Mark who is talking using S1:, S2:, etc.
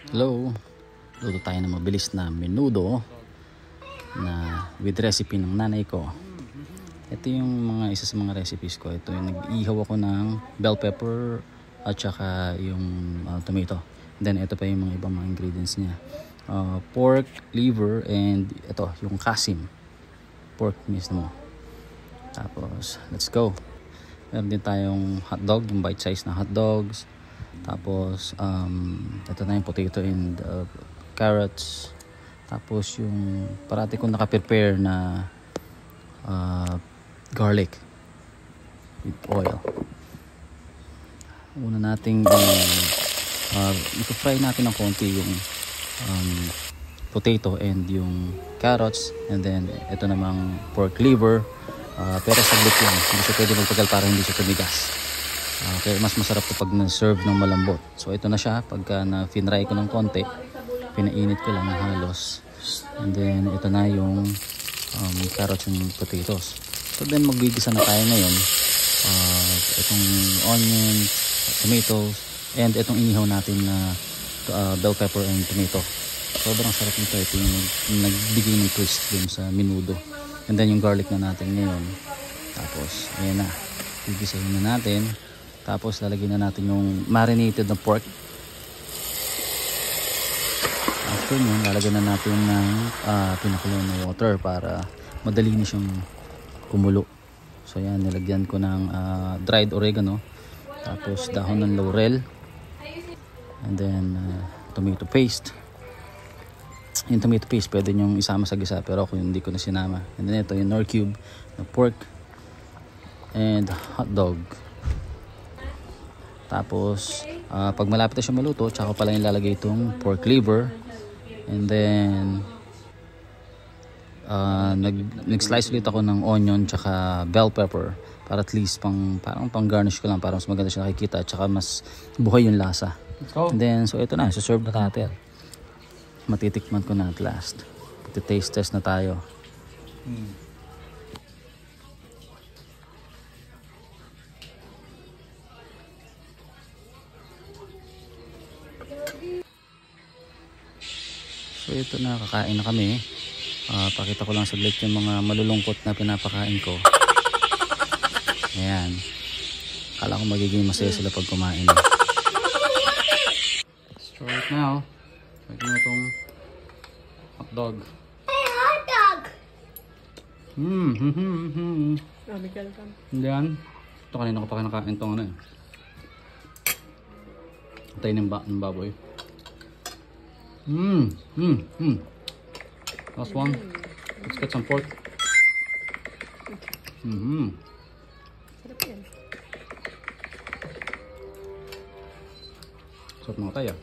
S1: Hello, luto tayo ng mabilis na menudo na with recipe ng nanay ko. Ito yung isa sa mga recipes ko. Ito yung nag-ihaw ako ng bell pepper at saka yung tomato. Then ito pa yung mga ibang mga ingredients niya. Pork, liver, and ito yung kasim. Pork mismo. Tapos, let's go. Meron din tayong hotdog, yung bite size na hotdogs. Tapos ito na yung potato and carrots. Tapos yung parati kong naka-prepare na garlic with oil. Una nating i-fry natin ng konti yung potato and yung carrots, and then ito namang pork liver, pero saglit lang, hindi siya pwede magtagal para hindi siya tumigas. Kaya mas masarap kapag na-serve ng malambot. So ito na siya, pagka na-finry ko ng konti, pinainit ko lang halos. And then ito na yung carrots and potatoes. So then magbigisa na tayo ngayon. Itong onions, tomatoes, and itong inihaw natin na bell pepper and tomato. Sobrang sarap nito. Ito yung nagbigay ng twist dun sa menudo. And then yung garlic na natin ngayon. Tapos ayan na, gigisahin na natin. Tapos lalagyan na natin yung marinated na pork. After nyo, lalagyan na natin ng pinakuloan na water para madali na siyang kumulo. So yan, nilagyan ko ng dried oregano. Tapos dahon ng laurel. And then tomato paste. Yung tomato paste pwede nyong isama sa gisa, pero ako hindi ko na sinama. And then ito yung nor cube na pork and hot dog. Tapos pag malapit na siya maluto, tsaka pala yung lalagay itong pork liver. And then nag-slice ulit ako ng onion tsaka bell pepper para at least parang pang garnish ko lang, para mas maganda siya nakikita tsaka mas buhay yung lasa. And then so ito na, serve na natin. Matitikman ko na at last. Taste test na tayo. So ito na, kakain na kami. Pakita ko lang saglit yung mga malulungkot na pinapakain ko. Ayan. Akala ko magiging masaya sila pag kumain. Let's try it now. Lagyan mo itong hotdog.
S2: Hey, hotdog!
S1: Hindi yan. Ito kanina ko pa kinakain itong ano eh. Tayo ng baboy. Last one. Let's get some pork.
S2: Sarap yan.
S1: Sarap mga tayo.